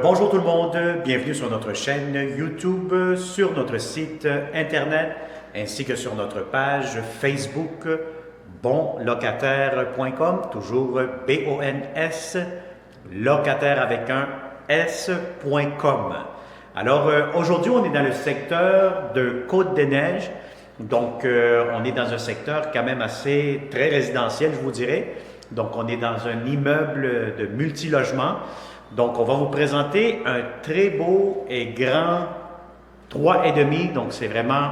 Bonjour tout le monde, bienvenue sur notre chaîne YouTube, sur notre site internet ainsi que sur notre page Facebook bonlocataire.com, toujours B-O-N-S, locataire avec un S.com. Alors aujourd'hui on est dans le secteur de Côte-des-Neiges, donc on est dans un secteur quand même assez très résidentiel je vous dirais, donc on est dans un immeuble de multilogement. Donc, on va vous présenter un très beau et grand 3,5, donc c'est vraiment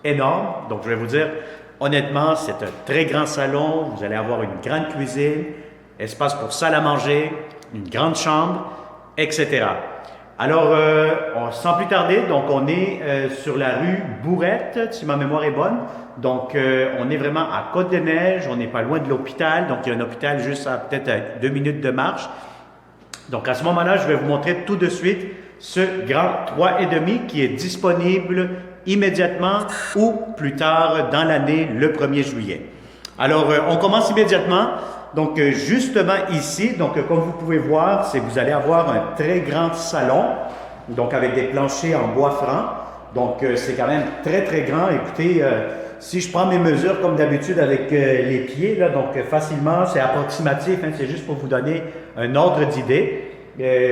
énorme. Donc, je vais vous dire, honnêtement, c'est un très grand salon. Vous allez avoir une grande cuisine, espace pour salle à manger, une grande chambre, etc. Alors, sans plus tarder, donc on est sur la rue Bourrette, si ma mémoire est bonne. Donc, on est vraiment à Côte-des-Neiges, on n'est pas loin de l'hôpital. Donc, il y a un hôpital juste à peut-être 2 minutes de marche. Donc, à ce moment-là, je vais vous montrer tout de suite ce grand 3,5 qui est disponible immédiatement ou plus tard dans l'année, le 1er juillet. Alors, on commence immédiatement. Donc, justement ici, donc comme vous pouvez voir, vous allez avoir un très grand salon, donc avec des planchers en bois franc. Donc, c'est quand même très, très grand. Écoutez, si je prends mes mesures comme d'habitude avec les pieds, là, donc facilement, c'est approximatif, hein, c'est juste pour vous donner un ordre d'idée,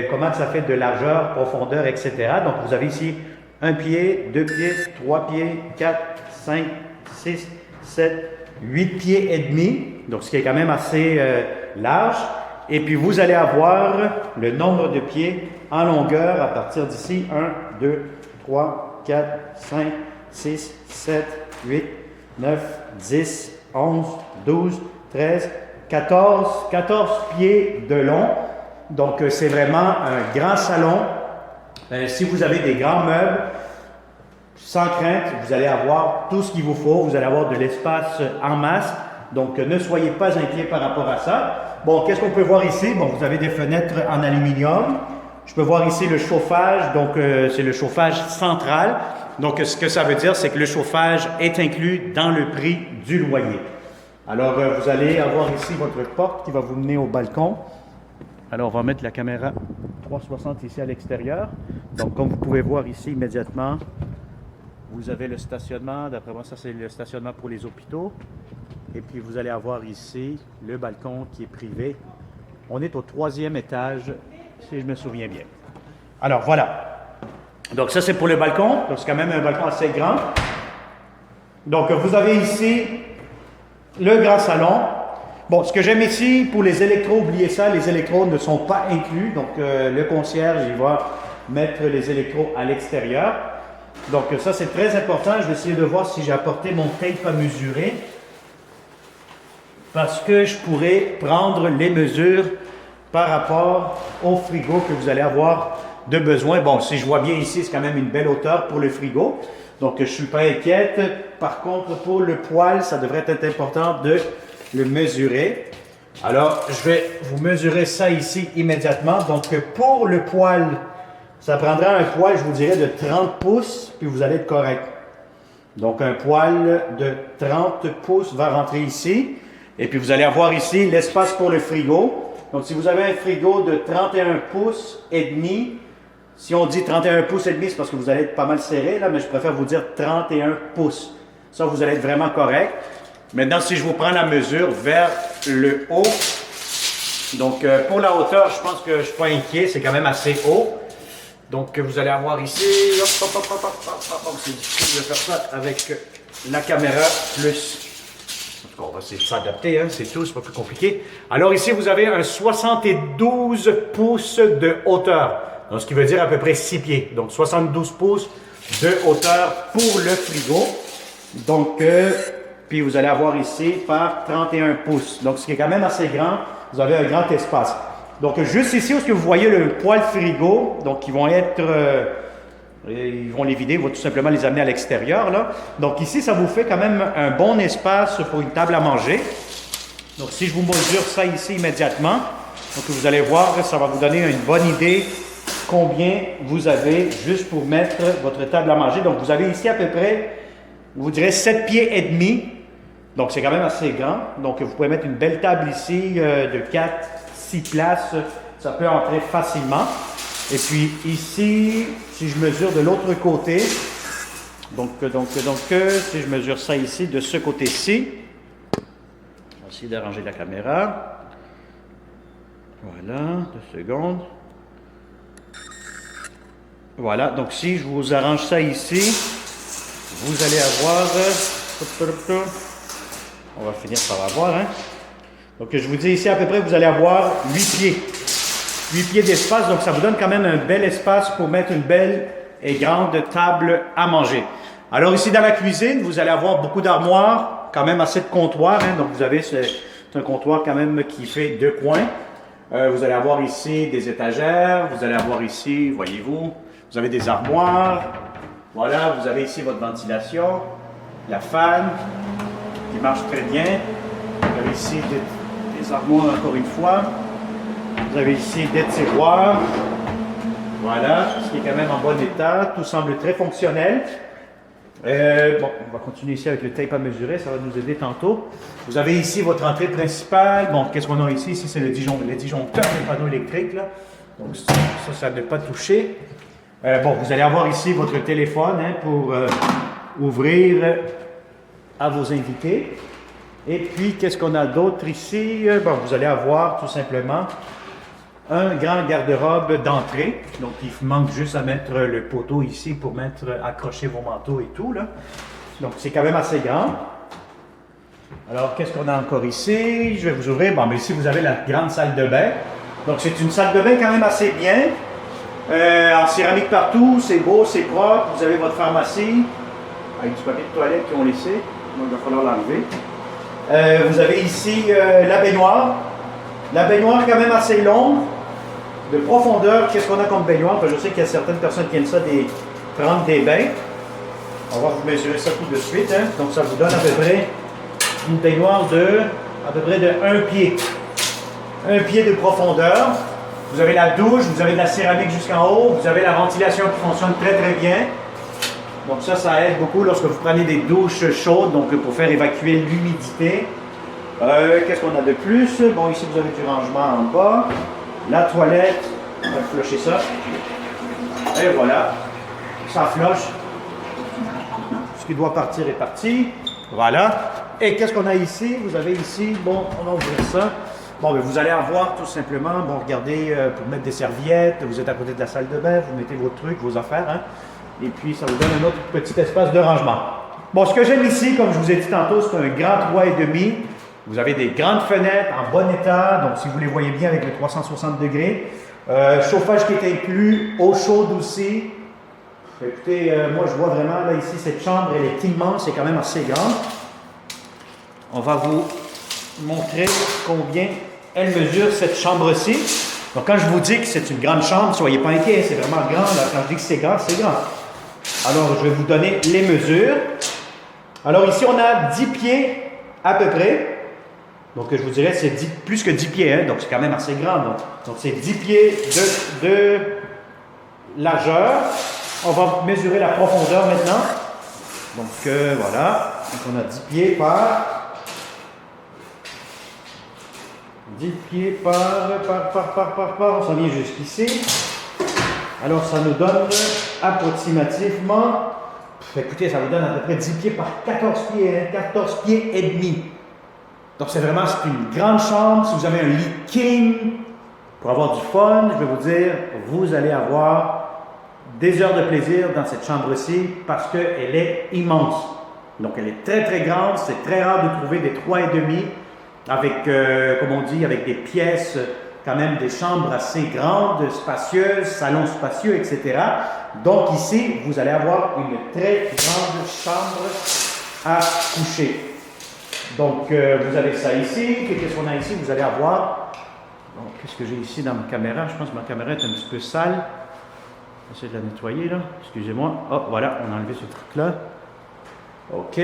comment ça fait de largeur, profondeur, etc. Donc, vous avez ici un pied, 2 pieds, 3 pieds, 4, 5, 6, 7, 8 pieds et demi, donc ce qui est quand même assez large. Et puis, vous allez avoir le nombre de pieds en longueur à partir d'ici, 1, 2, 3, 4, 5, 6, 7, 8, 9, 10, 11, 12, 13, 14 pieds de long. Donc, c'est vraiment un grand salon. Si vous avez des grands meubles, sans crainte, vous allez avoir tout ce qu'il vous faut. Vous allez avoir de l'espace en masse. Donc, ne soyez pas inquiets par rapport à ça. Bon, qu'est-ce qu'on peut voir ici? Bon, vous avez des fenêtres en aluminium. Je peux voir ici le chauffage. Donc, c'est le chauffage central. Donc, ce que ça veut dire, c'est que le chauffage est inclus dans le prix du loyer. Alors, vous allez avoir ici votre porte qui va vous mener au balcon. Alors, on va mettre la caméra 360 ici à l'extérieur. Donc, comme vous pouvez voir ici immédiatement, vous avez le stationnement. D'après moi, ça, c'est le stationnement pour les hôpitaux. Et puis, vous allez avoir ici le balcon qui est privé. On est au 3e étage, si je me souviens bien. Alors, voilà. Donc, ça, c'est pour le balcon. Donc, c'est quand même un balcon assez grand. Donc, vous avez ici le grand salon. Bon, ce que j'aime ici, pour les électros, oubliez ça, les électros ne sont pas inclus. Donc, le concierge, il va mettre les électros à l'extérieur. Donc, ça, c'est très important. Je vais essayer de voir si j'ai apporté mon tape à mesurer. Parce que je pourrais prendre les mesures par rapport au frigo que vous allez avoir de besoin. Bon, si je vois bien ici, c'est quand même une belle hauteur pour le frigo. Donc, je ne suis pas inquiète. Par contre, pour le poêle, ça devrait être important de le mesurer. Alors, je vais vous mesurer ça ici immédiatement. Donc, pour le poêle, ça prendra un poêle, je vous dirais, de 30 pouces, puis vous allez être correct. Donc, un poêle de 30 pouces va rentrer ici. Et puis, vous allez avoir ici l'espace pour le frigo. Donc, si vous avez un frigo de 31 pouces et demi, si on dit 31 pouces et demi, c'est parce que vous allez être pas mal serré, là, mais je préfère vous dire 31 pouces. Ça, vous allez être vraiment correct. Maintenant, si je vous prends la mesure vers le haut, donc pour la hauteur, je pense que je ne suis pas inquiet, c'est quand même assez haut. Donc, vous allez avoir ici, c'est difficile de faire ça avec la caméra plus. En tout cas, on va essayer de s'adapter, hein, c'est tout, c'est pas plus compliqué. Alors ici, vous avez un 72 pouces de hauteur, donc ce qui veut dire à peu près 6 pieds. Donc, 72 pouces de hauteur pour le frigo. Donc, puis vous allez avoir ici par 31 pouces. Donc, ce qui est quand même assez grand, vous avez un grand espace. Donc, juste ici, où est-ce que vous voyez le poêle frigo, donc ils vont être, ils vont les vider, ils vont tout simplement les amener à l'extérieur, là. Donc, ici, ça vous fait quand même un bon espace pour une table à manger. Donc, si je vous mesure ça ici immédiatement, donc vous allez voir, ça va vous donner une bonne idée combien vous avez juste pour mettre votre table à manger. Donc, vous avez ici à peu près, je vous dirais 7 pieds et demi. Donc, c'est quand même assez grand. Donc, vous pouvez mettre une belle table ici de 4, 6 places. Ça peut entrer facilement. Et puis ici, si je mesure de l'autre côté, si je mesure ça ici, de ce côté-ci, on va essayer d'arranger la caméra. Voilà, 2 secondes. Voilà, donc si je vous arrange ça ici, vous allez avoir... On va finir par avoir, hein. Donc je vous dis ici à peu près, vous allez avoir 8 pieds. 8 pieds d'espace, donc ça vous donne quand même un bel espace pour mettre une belle et grande table à manger. Alors ici dans la cuisine, vous allez avoir beaucoup d'armoires, quand même assez de comptoirs, hein. Donc vous avez un comptoir quand même qui fait 2 coins. Vous allez avoir ici des étagères, vous allez avoir ici, voyez-vous, vous avez des armoires. Voilà, vous avez ici votre ventilation, la fan qui marche très bien. Vous avez ici des armoires encore une fois. Vous avez ici des tiroirs. Voilà, ce qui est quand même en bon état. Tout semble très fonctionnel. Bon, on va continuer ici avec le tape à mesurer, ça va nous aider tantôt. Vous avez ici votre entrée principale. Bon, qu'est-ce qu'on a ici? Ici, c'est le disjoncteur des panneaux électriques, là. Donc ça ne pas toucher. Bon, vous allez avoir ici votre téléphone, hein, pour ouvrir à vos invités. Et puis, qu'est-ce qu'on a d'autre ici? Bon, vous allez avoir tout simplement un grand garde-robe d'entrée. Donc, il manque juste à mettre le poteau ici pour accrocher vos manteaux et tout, là. Donc, c'est quand même assez grand. Alors, qu'est-ce qu'on a encore ici? Je vais vous ouvrir. Bon, mais ici, vous avez la grande salle de bain. Donc, c'est une salle de bain quand même assez bien. En céramique partout, c'est beau, c'est propre. Vous avez votre pharmacie avec du papier de toilette qu'ils ont laissé. Donc, il va falloir l'enlever. Vous avez ici la baignoire. La baignoire quand même assez longue, de profondeur. Qu'est-ce qu'on a comme baignoire? Je sais qu'il y a certaines personnes qui aiment ça, prendre des bains. On va vous mesurer ça tout de suite, hein. Donc ça vous donne à peu près une baignoire à peu près de 1 pied. 1 pied de profondeur. Vous avez la douche, vous avez de la céramique jusqu'en haut, vous avez la ventilation qui fonctionne très très bien. Donc ça aide beaucoup lorsque vous prenez des douches chaudes, donc pour faire évacuer l'humidité. Qu'est-ce qu'on a de plus? Bon, ici vous avez du rangement en bas. La toilette, on va flusher ça. Et voilà, ça flush. Ce qui doit partir est parti. Voilà. Et qu'est-ce qu'on a ici? Vous avez ici, bon, on va ouvrir ça. Bon, ben, vous allez avoir tout simplement, bon, regardez, pour mettre des serviettes, vous êtes à côté de la salle de bain, vous mettez vos trucs, vos affaires, hein. Et puis ça vous donne un autre petit espace de rangement. Bon, ce que j'aime ici, comme je vous ai dit tantôt, c'est un grand 3,5. Vous avez des grandes fenêtres en bon état, donc si vous les voyez bien avec le 360 degrés. Chauffage qui est inclus, eau chaude aussi. Écoutez, moi je vois vraiment, là ici, cette chambre, elle est immense, c'est quand même assez grande. On va vous montrer combien elle mesure, cette chambre-ci. Donc quand je vous dis que c'est une grande chambre, soyez pas inquiets, c'est vraiment grand. Là. Quand je dis que c'est grand, c'est grand. Alors, je vais vous donner les mesures. Alors ici, on a 10 pieds à peu près. Donc, je vous dirais, c'est plus que 10 pieds, hein, donc c'est quand même assez grand. Donc c'est 10 pieds de largeur. On va mesurer la profondeur maintenant. Donc, voilà. Donc, on a 10 pieds par 10 pieds par. On s'en vient jusqu'ici. Alors, ça nous donne approximativement. Écoutez, ça vous donne à peu près 10 pieds par 14 pieds, hein, 14 pieds et demi. Donc, c'est une grande chambre. Si vous avez un lit king, pour avoir du fun, je vais vous dire, vous allez avoir des heures de plaisir dans cette chambre-ci parce qu'elle est immense. Donc, elle est très, très grande. C'est très rare de trouver des 3,5 avec, comme on dit, avec des pièces, quand même des chambres assez grandes, spacieuses, salons spacieux, etc. Donc, ici, vous allez avoir une très grande chambre à coucher. Donc, vous avez ça ici. Qu'est-ce qu'on a ici? Vous allez avoir... Bon, qu'est-ce que j'ai ici dans ma caméra? Je pense que ma caméra est un petit peu sale. Je vais essayer de la nettoyer, là. Excusez-moi. Oh, voilà, on a enlevé ce truc-là. OK.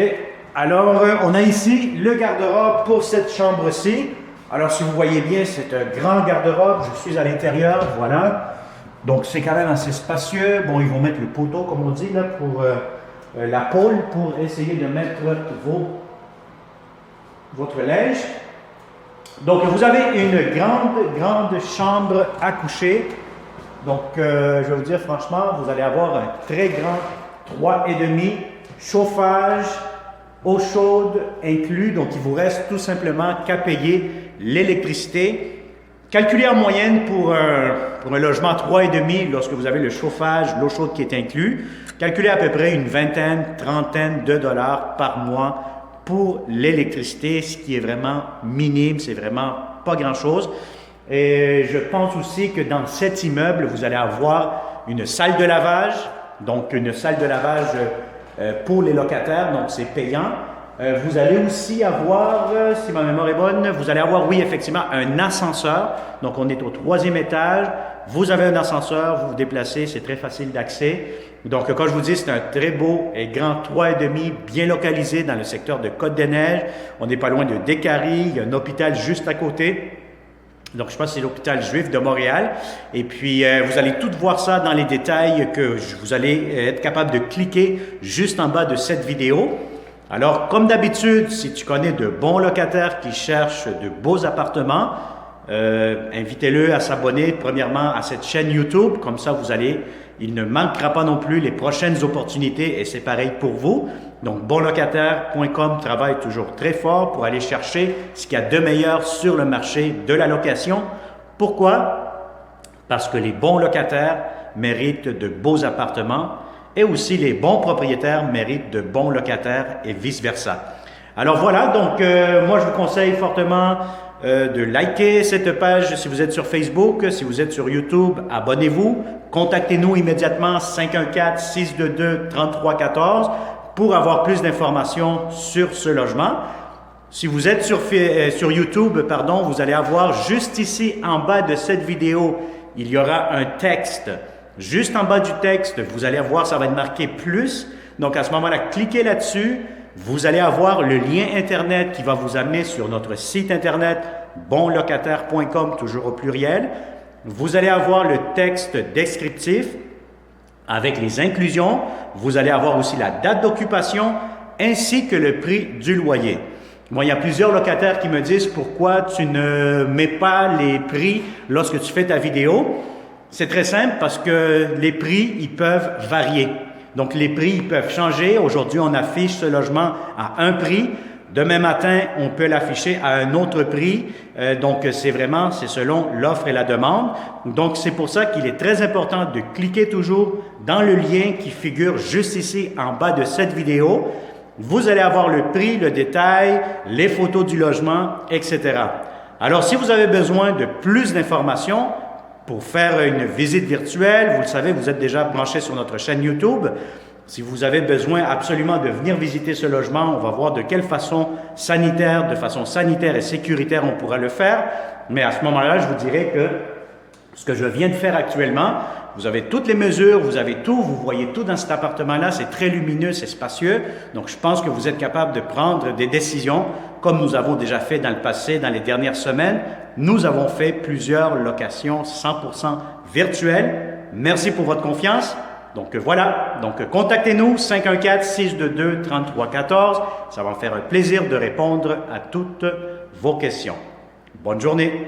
Alors, on a ici le garde-robe pour cette chambre-ci. Alors, si vous voyez bien, c'est un grand garde-robe. Je suis à l'intérieur, voilà. Donc, c'est quand même assez spacieux. Bon, ils vont mettre le poteau, comme on dit, là, pour la pôle, pour essayer de mettre votre linge. Donc, vous avez une grande chambre à coucher. Donc, je vais vous dire franchement, vous allez avoir un très grand 3,5, chauffage, eau chaude inclus. Donc, il vous reste tout simplement qu'à payer l'électricité. Calculez en moyenne pour un logement 3,5, lorsque vous avez le chauffage, l'eau chaude qui est inclus, calculez à peu près une vingtaine, trentaine de dollars par mois pour l'électricité, ce qui est vraiment minime, c'est vraiment pas grand-chose. Et je pense aussi que dans cet immeuble, vous allez avoir une salle de lavage, donc une salle de lavage pour les locataires, donc c'est payant. Vous allez aussi avoir, si ma mémoire est bonne, vous allez avoir, oui, effectivement, un ascenseur. Donc, on est au 3e étage. Vous avez un ascenseur, vous vous déplacez, c'est très facile d'accès. Donc, quand je vous dis, c'est un très beau et grand 3,5, bien localisé dans le secteur de Côte-des-Neiges. On n'est pas loin de Décarie, il y a un hôpital juste à côté. Donc, je pense que c'est l'hôpital juif de Montréal. Et puis, vous allez tout voir ça dans les détails que vous allez être capable de cliquer juste en bas de cette vidéo. Alors, comme d'habitude, si tu connais de bons locataires qui cherchent de beaux appartements, invitez-le à s'abonner premièrement à cette chaîne YouTube. Comme ça, il ne manquera pas non plus les prochaines opportunités et c'est pareil pour vous. Donc, bonlocataire.com travaille toujours très fort pour aller chercher ce qu'il y a de meilleur sur le marché de la location. Pourquoi? Parce que les bons locataires méritent de beaux appartements. Et aussi, les bons propriétaires méritent de bons locataires et vice-versa. Alors voilà, donc moi je vous conseille fortement de liker cette page si vous êtes sur Facebook, si vous êtes sur YouTube, abonnez-vous. Contactez-nous immédiatement 514-622-3314 pour avoir plus d'informations sur ce logement. Si vous êtes sur YouTube, vous allez avoir juste ici en bas de cette vidéo, il y aura un texte. Juste en bas du texte, vous allez voir, ça va être marqué « plus ». Donc, à ce moment-là, cliquez là-dessus. Vous allez avoir le lien Internet qui va vous amener sur notre site Internet bonlocataire.com, toujours au pluriel. Vous allez avoir le texte descriptif avec les inclusions. Vous allez avoir aussi la date d'occupation ainsi que le prix du loyer. Moi, il y a plusieurs locataires qui me disent « Pourquoi tu ne mets pas les prix lorsque tu fais ta vidéo ?» C'est très simple parce que les prix, ils peuvent varier. Donc, les prix, ils peuvent changer. Aujourd'hui, on affiche ce logement à un prix. Demain matin, on peut l'afficher à un autre prix. Donc, c'est selon l'offre et la demande. Donc, c'est pour ça qu'il est très important de cliquer toujours dans le lien qui figure juste ici en bas de cette vidéo. Vous allez avoir le prix, le détail, les photos du logement, etc. Alors, si vous avez besoin de plus d'informations, pour faire une visite virtuelle, vous le savez, vous êtes déjà branché sur notre chaîne YouTube. Si vous avez besoin absolument de venir visiter ce logement, on va voir de quelle façon sanitaire, de façon sanitaire et sécuritaire on pourra le faire. Mais à ce moment-là, je vous dirais que ce que je viens de faire actuellement, vous avez toutes les mesures, vous avez tout, vous voyez tout dans cet appartement-là, c'est très lumineux, c'est spacieux. Donc, je pense que vous êtes capable de prendre des décisions comme nous avons déjà fait dans le passé, dans les dernières semaines. Nous avons fait plusieurs locations 100% virtuelles. Merci pour votre confiance. Donc voilà, contactez-nous 514-622-3314. Ça va me faire un plaisir de répondre à toutes vos questions. Bonne journée.